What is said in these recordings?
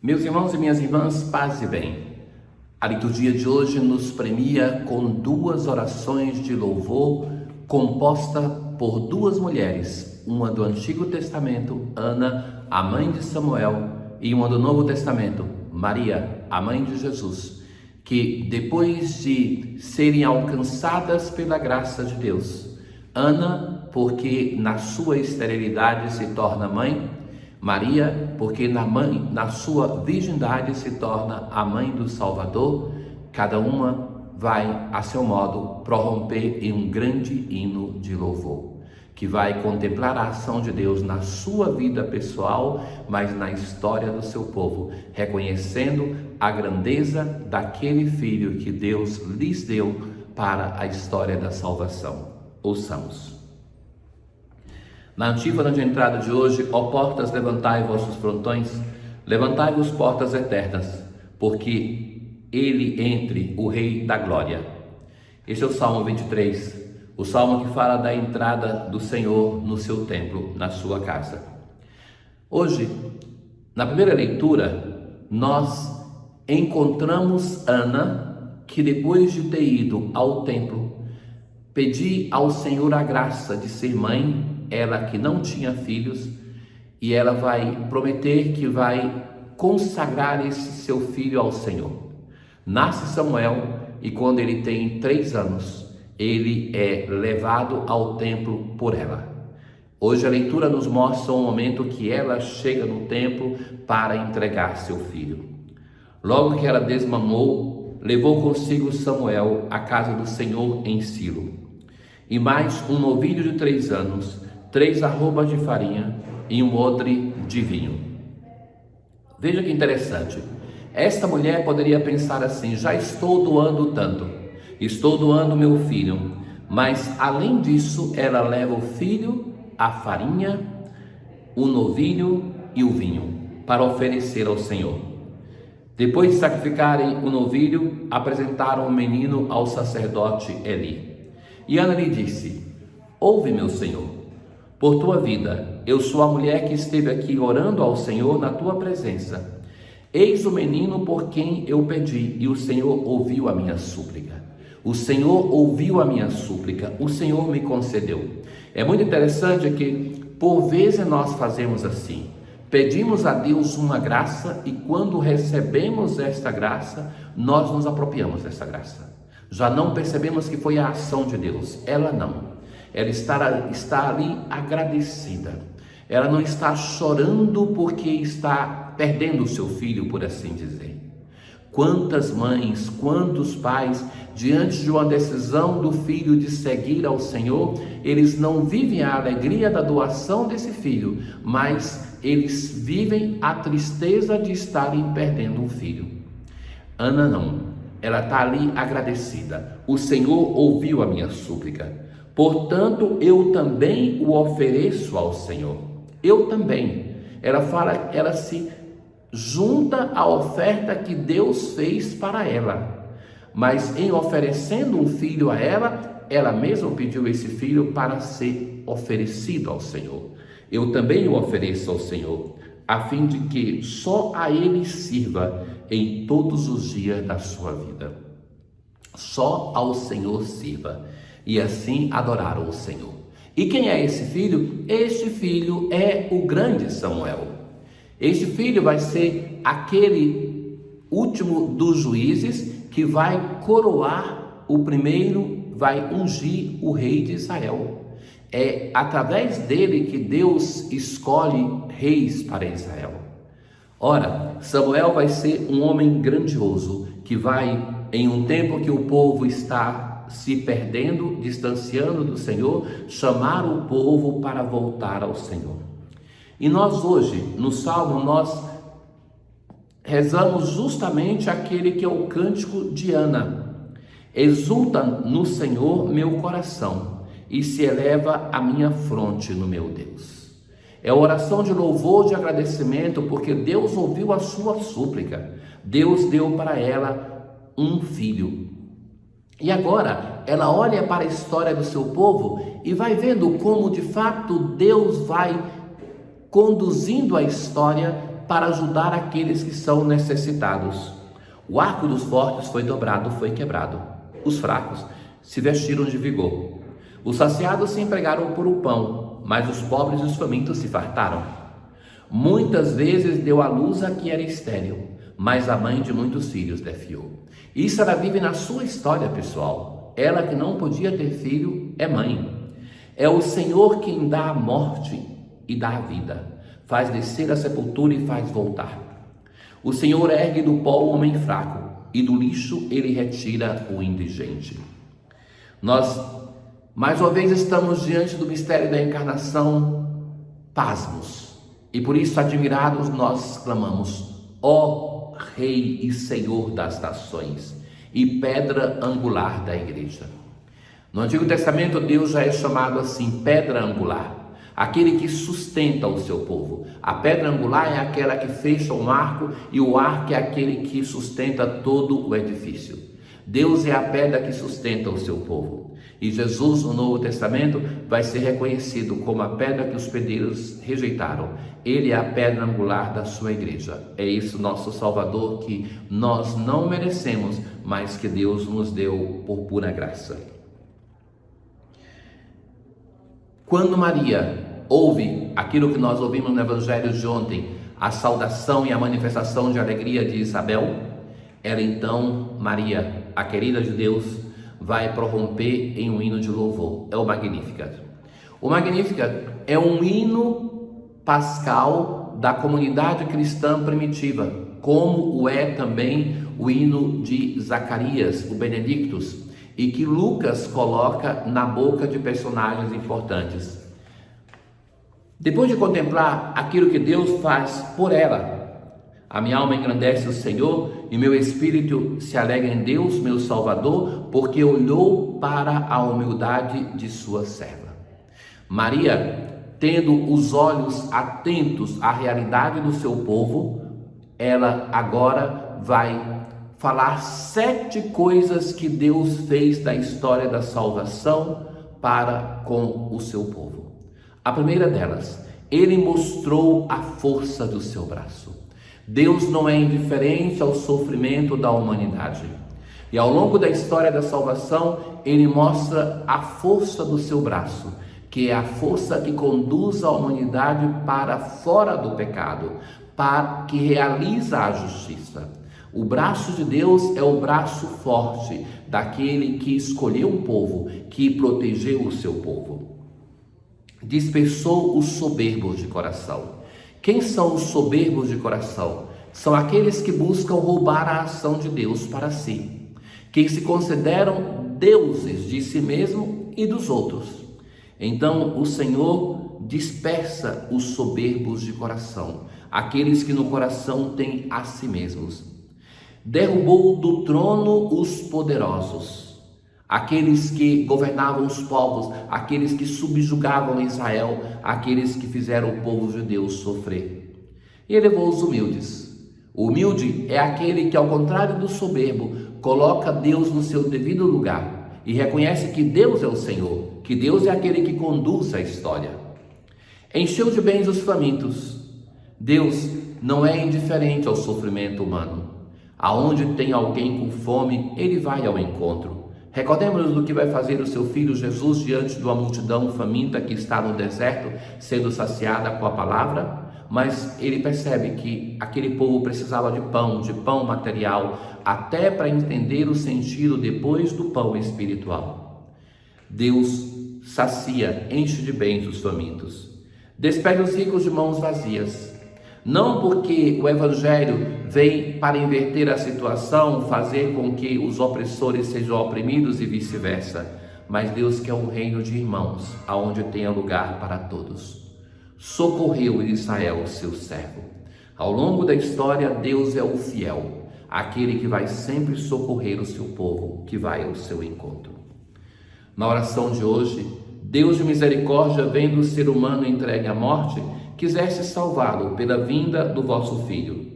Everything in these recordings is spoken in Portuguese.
Meus irmãos e minhas irmãs, paz e bem. A liturgia de hoje nos premia com duas orações de louvor composta por duas mulheres, uma do Antigo Testamento, Ana, a mãe de Samuel, e uma do Novo Testamento, Maria, a mãe de Jesus, que depois de serem alcançadas pela graça de Deus, Ana, porque na sua esterilidade se torna mãe, Maria, porque na sua virgindade se torna a mãe do Salvador, cada uma vai, a seu modo, prorromper em um grande hino de louvor, que vai contemplar a ação de Deus na sua vida pessoal, mas na história do seu povo, reconhecendo a grandeza daquele filho que Deus lhes deu para a história da salvação. Ouçamos. Na antífona de entrada de hoje: ó portas, levantai vossos frontões, levantai-vos portas eternas, porque ele entre o Rei da Glória. Este é o Salmo 23, o Salmo que fala da entrada do Senhor no seu templo, na sua casa. Hoje, na primeira leitura, nós encontramos Ana, que depois de ter ido ao templo, pedir ao Senhor a graça de ser mãe, ela que não tinha filhos, e ela vai prometer que vai consagrar esse seu filho ao Senhor. Nasce Samuel e quando ele tem 3 anos, ele é levado ao templo por ela. Hoje a leitura nos mostra um momento que ela chega no templo para entregar seu filho. Logo que ela desmamou, levou consigo Samuel à casa do Senhor em Silo, e mais um novilho de 3 anos, 3 arrobas de farinha e um odre de vinho. Veja que interessante. Esta mulher poderia pensar assim: já estou doando tanto, estou doando meu filho, mas além disso ela leva o filho, a farinha, o novilho e o vinho para oferecer ao Senhor. Depois de sacrificarem o novilho, apresentaram o menino ao sacerdote Eli. E Ana lhe disse: ouve, meu Senhor, por tua vida, eu sou a mulher que esteve aqui orando ao Senhor na tua presença. Eis o menino por quem eu pedi, e o Senhor ouviu a minha súplica. O Senhor ouviu a minha súplica, o Senhor me concedeu. É muito interessante que, por vezes, nós fazemos assim. Pedimos a Deus uma graça e quando recebemos esta graça, nós nos apropriamos dessa graça. Já não percebemos que foi a ação de Deus. Ela não. Ela está ali agradecida. Ela não está chorando porque está perdendo o seu filho, por assim dizer. Quantas mães, quantos pais, diante de uma decisão do filho de seguir ao Senhor, eles não vivem a alegria da doação desse filho, mas eles vivem a tristeza de estarem perdendo um filho. Ana não. Ela está ali agradecida. O Senhor ouviu a minha súplica. Portanto, eu também o ofereço ao Senhor. Eu também. Ela fala, ela se junta à oferta que Deus fez para ela. Mas em oferecendo um filho a ela, ela mesma pediu esse filho para ser oferecido ao Senhor. Eu também o ofereço ao Senhor, a fim de que só a Ele sirva em todos os dias da sua vida. Só ao Senhor sirva. E assim adoraram o Senhor. E quem é esse filho? Este filho é o grande Samuel. Este filho vai ser aquele último dos juízes que vai coroar o primeiro, vai ungir o rei de Israel. É através dele que Deus escolhe reis para Israel. Ora, Samuel vai ser um homem grandioso que vai, em um tempo que o povo está se perdendo, distanciando do Senhor, chamar o povo para voltar ao Senhor. E nós hoje, no Salmo, nós rezamos justamente aquele que é o cântico de Ana. Exulta no Senhor meu coração, e se eleva a minha fronte no meu Deus. É oração de louvor, de agradecimento, porque Deus ouviu a sua súplica. Deus deu para ela um filho. E agora ela olha para a história do seu povo e vai vendo como de fato Deus vai conduzindo a história para ajudar aqueles que são necessitados. O arco dos fortes foi dobrado, foi quebrado. Os fracos se vestiram de vigor. Os saciados se empregaram por o pão, mas os pobres e os famintos se fartaram. Muitas vezes deu à luz a que era estéril, mas a mãe de muitos filhos defiou. Isso ela vive na sua história pessoal. Ela que não podia ter filho é mãe. É o Senhor quem dá a morte e dá a vida, faz descer a sepultura e faz voltar. O Senhor ergue do pó o homem fraco, e do lixo ele retira o indigente. Nós, mais uma vez, estamos diante do mistério da encarnação, pasmos, e por isso, admirados, nós clamamos: ó Rei e Senhor das nações, e pedra angular da igreja. No Antigo Testamento, Deus já é chamado assim, pedra angular, aquele que sustenta o seu povo. A pedra angular é aquela que fecha um arco, e o arco é aquele que sustenta todo o edifício. Deus é a pedra que sustenta o seu povo. E Jesus, no Novo Testamento, vai ser reconhecido como a pedra que os pedreiros rejeitaram. Ele é a pedra angular da sua igreja. É isso nosso Salvador, que nós não merecemos, mas que Deus nos deu por pura graça. Quando Maria ouve aquilo que nós ouvimos no Evangelho de ontem, a saudação e a manifestação de alegria de Isabel, ela então, Maria, a querida de Deus, vai prorromper em um hino de louvor. É o Magnificat. O Magnificat é um hino pascal da comunidade cristã primitiva, como o é também o hino de Zacarias, o Benedictus, e que Lucas coloca na boca de personagens importantes. Depois de contemplar aquilo que Deus faz por ela, a minha alma engrandece o Senhor e meu espírito se alegra em Deus, meu Salvador, porque olhou para a humildade de sua serva. Maria, tendo os olhos atentos à realidade do seu povo, ela agora vai falar 7 coisas que Deus fez da história da salvação para com o seu povo. A primeira delas, ele mostrou a força do seu braço. Deus não é indiferente ao sofrimento da humanidade. E ao longo da história da salvação, ele mostra a força do seu braço, que é a força que conduz a humanidade para fora do pecado, para que realiza a justiça. O braço de Deus é o braço forte daquele que escolheu um povo, que protegeu o seu povo. Dispersou os soberbos de coração. Quem são os soberbos de coração? São aqueles que buscam roubar a ação de Deus para si, que se consideram deuses de si mesmo e dos outros. Então o Senhor dispersa os soberbos de coração, aqueles que no coração têm a si mesmos. Derrubou do trono os poderosos, aqueles que governavam os povos, aqueles que subjugavam Israel, aqueles que fizeram o povo de Deus sofrer. E elevou os humildes. O humilde é aquele que, ao contrário do soberbo, coloca Deus no seu devido lugar e reconhece que Deus é o Senhor, que Deus é aquele que conduz a história. Encheu de bens os famintos. Deus não é indiferente ao sofrimento humano. Aonde tem alguém com fome, ele vai ao encontro. Recordemos do que vai fazer o seu filho Jesus diante de uma multidão faminta que está no deserto, sendo saciada com a palavra, mas ele percebe que aquele povo precisava de pão material, até para entender o sentido depois do pão espiritual. Deus sacia, enche de bens os famintos, despede os ricos de mãos vazias. Não porque o Evangelho vem para inverter a situação, fazer com que os opressores sejam oprimidos e vice-versa, mas Deus quer um reino de irmãos, aonde tenha lugar para todos. Socorreu Israel, seu servo. Ao longo da história, Deus é o fiel, aquele que vai sempre socorrer o seu povo, que vai ao seu encontro. Na oração de hoje, Deus de misericórdia, vendo o ser humano entregue à morte, quisesse salvá-lo pela vinda do vosso Filho.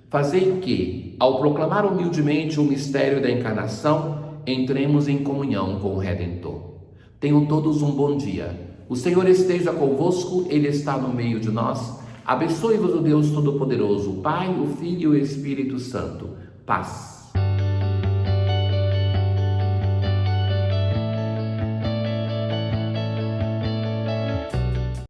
Fazei que, ao proclamar humildemente o mistério da encarnação, entremos em comunhão com o Redentor. Tenham todos um bom dia. O Senhor esteja convosco, Ele está no meio de nós. Abençoe-vos o Deus Todo-Poderoso, o Pai, o Filho e o Espírito Santo. Paz.